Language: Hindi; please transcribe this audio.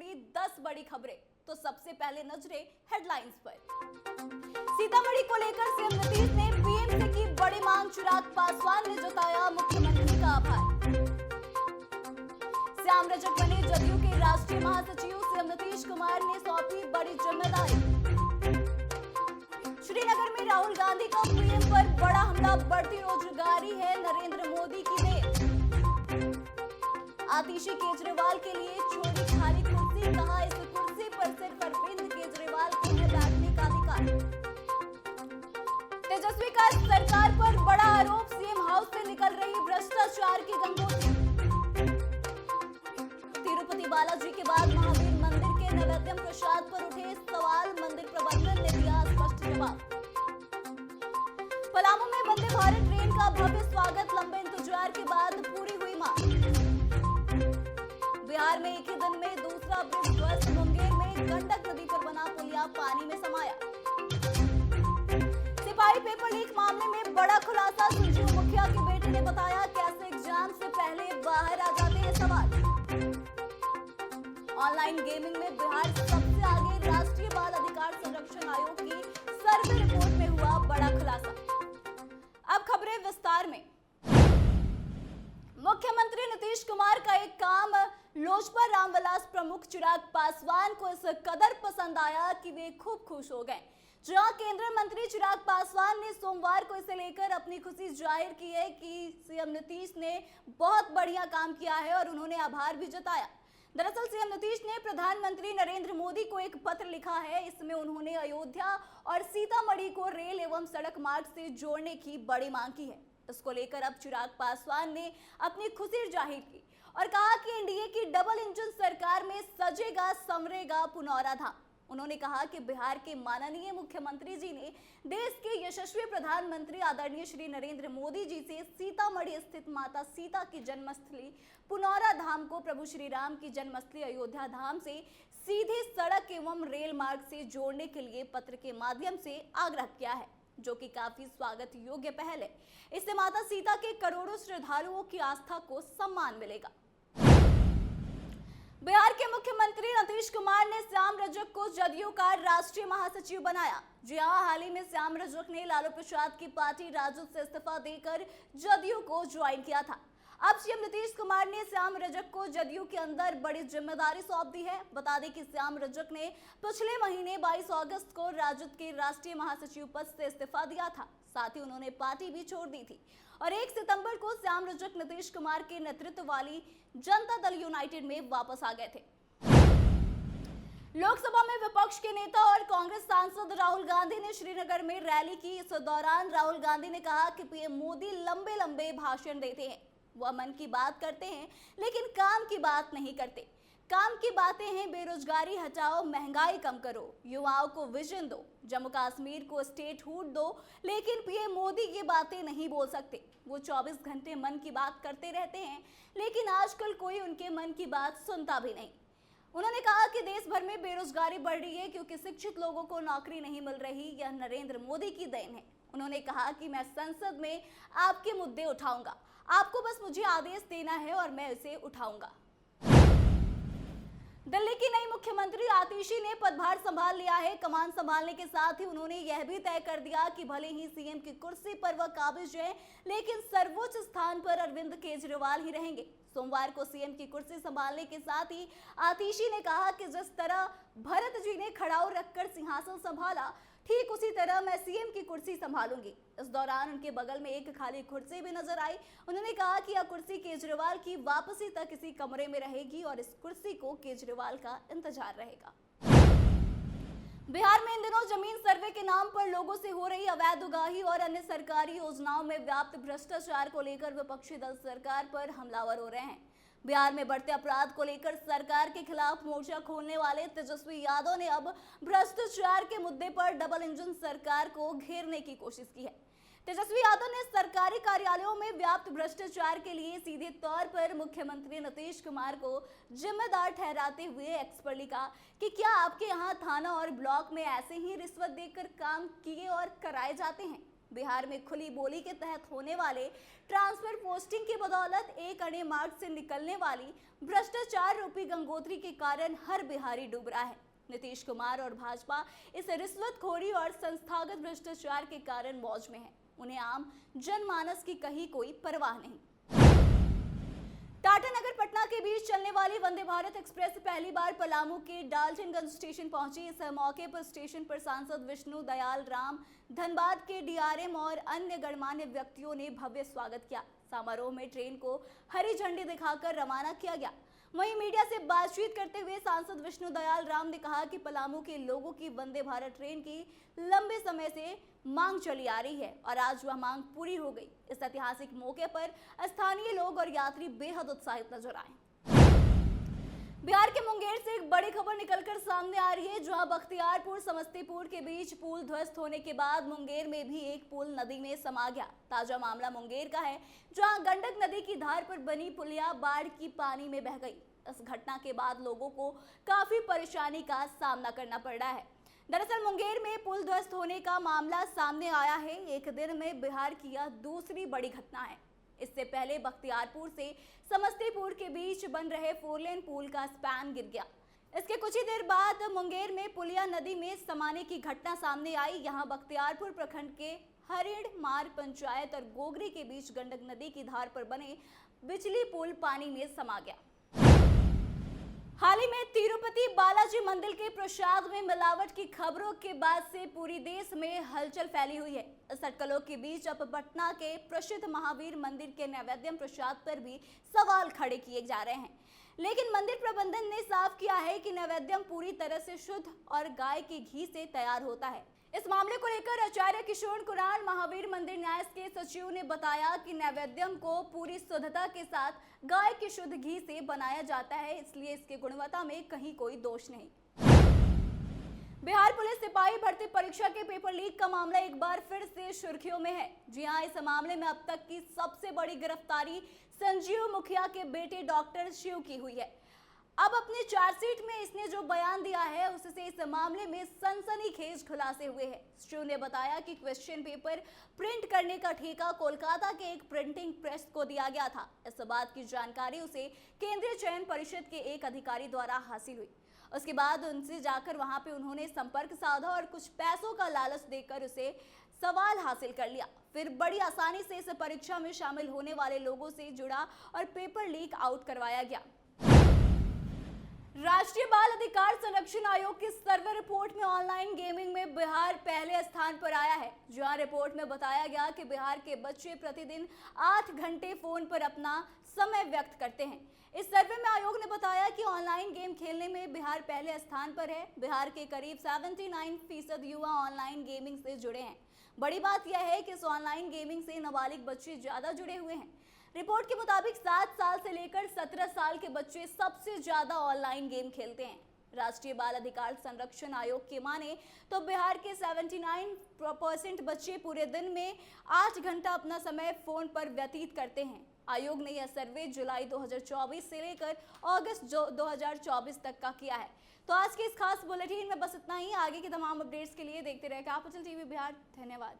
जुड़ी 10 बड़ी खबरें। तो सबसे पहले नजरें हेडलाइंस पर। सीतामढ़ी को लेकर सीएम नीतीश ने पीएम से की बड़ी मांग, चिराग पासवान ने जताया मुख्यमंत्री का आभार। श्याम रजक बने जदयू के राष्ट्रीय महासचिव, सीएम नीतीश कुमार ने सौंपी बड़ी जिम्मेदारी। श्रीनगर में राहुल गांधी का पीएम पर बड़ा हमला, बढ़ती रोजगारी है नरेंद्र मोदी की देन। आतिशी केजरीवाल के लिए छोड़ी खाली कुर्सी, कहा इस कुर्सी पर सिर्फ अरविंद केजरीवाल को है बैठने का अधिकार। तेजस्वी का सरकार पर बड़ा आरोप, सीएम हाउस से निकल रही भ्रष्टाचार की गंगोत्री। तिरुपति बालाजी के बाद महावीर मंदिर के नैवेद्यम प्रसाद पर उठे सवाल, मंदिर प्रबंधन ने दिया स्पष्ट जवाब। पलामू में वंदे भारत ट्रेन का भव्य स्वागत, लंबे इंतजार के बाद पूरी हुई मांग। बिहार में एक ही दिन में दूसरा ब्रिज ध्वस्त, मुंगेर में गंडक नदी पर बना पुलिया पानी में समाया। सिपाही पेपर लीक मामले में बड़ा खुलासा, संजीव मुखिया के बेटे ने बताया कैसे एग्जाम से पहले बाहर आ जाते हैं सवाल। ऑनलाइन गेमिंग में बिहार सबसे आगे, राष्ट्रीय बाल अधिकार संरक्षण आयोग की सर्वे रिपोर्ट में हुआ बड़ा खुलासा। अब खबरें विस्तार में। मुख्यमंत्री नीतीश कुमार का एक काम लोजपा रामविलास प्रमुख चिराग पासवान को इस कदर पसंद आया कि वे खूब खुश हो गए। जहां केंद्रीय मंत्री चिराग पासवान ने सोमवार को इसे लेकर अपनी खुशी जाहिर की है कि सीएम नीतीश ने बहुत बढ़िया काम किया है और उन्होंने आभार भी जताया। दरअसल सीएम नीतीश ने प्रधानमंत्री नरेंद्र मोदी को एक पत्र लिखा है। इसमें उन्होंने अयोध्या और सीतामढ़ी को रेल एवं सड़क मार्ग से जोड़ने की बड़ी मांग की है। इसको लेकर अब चिराग पासवान ने अपनी खुशी जाहिर की और कहा कि एनडीए की डबल इंजन सरकार में सजेगा संवरेगा पुनौरा धाम। उन्होंने कहा कि बिहार के माननीय मुख्यमंत्री जी ने देश के यशस्वी प्रधानमंत्री आदरणीय श्री नरेंद्र मोदी जी से सीतामढ़ी स्थित माता सीता की जन्मस्थली पुनौरा धाम को प्रभु श्री राम की जन्मस्थली अयोध्या धाम से सीधे सड़क एवं रेल मार्ग से जोड़ने के लिए पत्र के माध्यम से आग्रह किया है, जो कि काफी स्वागत योग्य पहल है। इससे माता सीता के करोड़ों श्रद्धालुओं की आस्था को सम्मान मिलेगा। बिहार के मुख्यमंत्री नीतीश कुमार ने श्याम रजक को जदयू का राष्ट्रीय महासचिव बनाया। जी हां, हाल ही में श्याम रजक ने लालू प्रसाद की पार्टी राजद से इस्तीफा देकर जदयू को ज्वाइन किया था। अब सीएम नीतीश कुमार ने श्याम रजक को जदयू के अंदर बड़ी जिम्मेदारी सौंप दी है। बता दें कि श्याम रजक ने पिछले महीने 22 अगस्त को राजद के राष्ट्रीय महासचिव पद से इस्तीफा दिया था। साथ ही उन्होंने पार्टी भी छोड़ दी थी और 1 सितंबर को श्याम रजक नीतीश कुमार के नेतृत्व वाली जनता दल यूनाइटेड में वापस आ गए थे। लोकसभा में विपक्ष के नेता और कांग्रेस सांसद राहुल गांधी ने श्रीनगर में रैली की। इस दौरान राहुल गांधी ने कहा कि पीएम मोदी लंबे लंबे भाषण देते हैं, वह मन की बात करते हैं लेकिन काम की बात नहीं करते। काम की बातें हैं बेरोजगारी हटाओ, महंगाई कम करो, युवाओं को विजन दो, जम्मू कश्मीर को स्टेटहुड दो, लेकिन पीएम मोदी ये बातें नहीं बोल सकते। वो 24 घंटे मन की बात करते रहते हैं लेकिन आजकल कोई उनके मन की बात सुनता भी नहीं। उन्होंने कहा कि देश भर में बेरोजगारी बढ़ रही है क्योंकि शिक्षित लोगों को नौकरी नहीं मिल रही, यह नरेंद्र मोदी की देन है। उन्होंने कहा कि मैं संसद में आपके मुद्दे उठाऊंगा, आपको बस मुझे आदेश देना है और मैं इसे उठाऊंगा। दिल्ली की नई मुख्यमंत्री आतिशी ने पदभार संभाल लिया है। कमान संभालने के साथ ही उन्होंने यह भी तय कर दिया कि भले ही सीएम की कुर्सी पर वह काबिज है लेकिन सर्वोच्च स्थान पर अरविंद केजरीवाल ही रहेंगे। सोमवार को सीएम की कुर्सी संभालने के साथ ही आतिशी ने कहा कि जिस तरह भरत जी ने खड़ाऊ रखकर सिंहासन संभाला, ठीक उसी तरह मैं सीएम की कुर्सी संभालूंगी। इस दौरान उनके बगल में एक खाली कुर्सी भी नजर आई। उन्होंने कहा कि यह कुर्सी केजरीवाल की वापसी तक इसी कमरे में रहेगी और इस कुर्सी को केजरीवाल का इंतजार रहेगा। बिहार में इन दिनों जमीन सर्वे के नाम पर लोगों से हो रही अवैध उगाही और अन्य सरकारी योजनाओं में व्याप्त भ्रष्टाचार को लेकर विपक्षी दल सरकार पर हमलावर हो रहे हैं। बिहार में बढ़ते अपराध को लेकर सरकार के खिलाफ मोर्चा खोलने वाले तेजस्वी यादव ने अब भ्रष्टाचार के मुद्दे पर डबल इंजन सरकार को घेरने की कोशिश की है। तेजस्वी यादव ने सरकारी कार्यालयों में व्याप्त भ्रष्टाचार के लिए सीधे तौर पर मुख्यमंत्री नीतीश कुमार को जिम्मेदार ठहराते हुए एक्स पर लिखा कि क्या आपके यहाँ थाना और ब्लॉक में ऐसे ही रिश्वत देकर काम किए और कराए जाते हैं। बिहार में खुली बोली के तहत होने वाले ट्रांसफर पोस्टिंग की बदौलत एक अणे मार्ग से निकलने वाली भ्रष्टाचार रूपी गंगोत्री के कारण हर बिहारी डूब रहा है। नीतीश कुमार और भाजपा इस रिश्वतखोरी और संस्थागत भ्रष्टाचार के कारण मौज में है। उन्हें आम जनमानस की कहीं कोई परवाह नहीं। टाटा नगर पटना के बीच चलने वाली वंदे भारत एक्सप्रेस पहली बार पलामू के डाल्टनगंज स्टेशन पहुंची। इस मौके पर स्टेशन पर सांसद विष्णु दयाल राम, धनबाद के डीआरएम और अन्य गणमान्य व्यक्तियों ने भव्य स्वागत किया। समारोह में ट्रेन को हरी झंडी दिखाकर रवाना किया गया। वहीं मीडिया से बातचीत करते हुए सांसद विष्णु दयाल राम ने कहा कि पलामू के लोगों की वंदे भारत ट्रेन की लंबे समय से मांग चली आ रही है और आज वह मांग पूरी हो गई। इस ऐतिहासिक मौके पर स्थानीय लोग और यात्री बेहद उत्साहित नजर आए। बिहार के मुंगेर से एक बड़ी खबर निकलकर सामने आ रही है, जहां बख्तियारपुर समस्तीपुर के बीच पुल ध्वस्त होने के बाद मुंगेर में भी एक पुल नदी में समा गया। ताजा मामला मुंगेर का है, जहां गंडक नदी की धार पर बनी पुलिया बाढ़ की पानी में बह गई। इस घटना के बाद लोगों को काफी परेशानी का सामना करना पड़ रहा है। दरअसल मुंगेर में पुल ध्वस्त होने का मामला सामने आया है। एक दिन में बिहार की यह दूसरी बड़ी घटना है। इससे पहले बख्तियारपुर से समस्तीपुर के बीच बन रहे 4 लेन पुल का स्पैन गिर गया। इसके कुछ ही देर बाद मुंगेर में पुलिया नदी में समाने की घटना सामने आई। यहां बख्तियारपुर प्रखंड के हरिण मार पंचायत और गोगरी के बीच गंडक नदी की धार पर बने बिजली पुल पानी में समा गया। हाल ही में तिरुपति बालाजी मंदिर के प्रसाद में मिलावट की खबरों के बाद से पूरी देश में हलचल फैली हुई है। इस अटकलों के बीच अब पटना के प्रसिद्ध महावीर मंदिर के नैवेद्य प्रसाद पर भी सवाल खड़े किए जा रहे हैं, लेकिन मंदिर प्रबंधन ने साफ किया है कि नैवेद्यम पूरी तरह से शुद्ध और गाय के घी से तैयार होता है। इस मामले को लेकर आचार्य किशोर कुणाल महावीर मंदिर न्यास के सचिव ने बताया कि नैवेद्यम को पूरी शुद्धता के साथ गाय के शुद्ध घी से बनाया जाता है, इसलिए इसकी गुणवत्ता में कहीं कोई दोष नहीं। बिहार पुलिस सिपाही भर्ती परीक्षा के पेपर लीक का मामला एक बार फिर से सुर्खियों में है। जी हां, इस मामले में अब तक की सबसे बड़ी गिरफ्तारी संजीव मुखिया के बेटे डॉक्टर शिव की हुई है। अब अपने चार्जशीट में इसने जो बयान दिया है उससे इस मामले में सनसनीखेज खुलासे हुए हैं। शिव ने बताया कि क्वेश्चन पेपर प्रिंट करने का ठेका कोलकाता के एक प्रिंटिंग प्रेस को दिया गया था। इस बात की जानकारी उसे केंद्रीय चयन परिषद के एक अधिकारी द्वारा हासिल हुई। उसके बाद उनसे जाकर वहां पे उन्होंने संपर्क साधा और कुछ पैसों का लालच देकर उसे सवाल हासिल कर लिया। फिर बड़ी आसानी से इस परीक्षा में शामिल होने वाले लोगों से जुड़ा और पेपर लीक आउट करवाया गया। राष्ट्रीय बाल अधिकार संरक्षण आयोग की सर्वे रिपोर्ट में ऑनलाइन गेमिंग में बिहार पहले स्थान पर आया है। जहां रिपोर्ट में बताया गया कि बिहार के बच्चे प्रतिदिन 8 घंटे फोन पर अपना समय व्यक्त करते हैं। इस सर्वे में आयोग ने बताया कि ऑनलाइन गेम खेलने में बिहार पहले स्थान पर है। बिहार के करीब 79% युवा ऑनलाइन गेमिंग से जुड़े हैं। बड़ी बात यह है कि इस ऑनलाइन गेमिंग से नाबालिग बच्चे ज्यादा जुड़े हुए हैं। रिपोर्ट के मुताबिक 7 साल से लेकर 17 साल के बच्चे सबसे ज्यादा ऑनलाइन गेम खेलते हैं। राष्ट्रीय बाल अधिकार संरक्षण आयोग की माने तो बिहार के 79% बच्चे पूरे दिन में 8 घंटा अपना समय फोन पर व्यतीत करते हैं। आयोग ने यह सर्वे जुलाई 2024 से लेकर अगस्त 2024 तक का किया है। तो आज के इस खास बुलेटिन में बस इतना ही। आगे के तमाम अपडेट्स के लिए देखते रहे कैपिटल टीवी बिहार। धन्यवाद।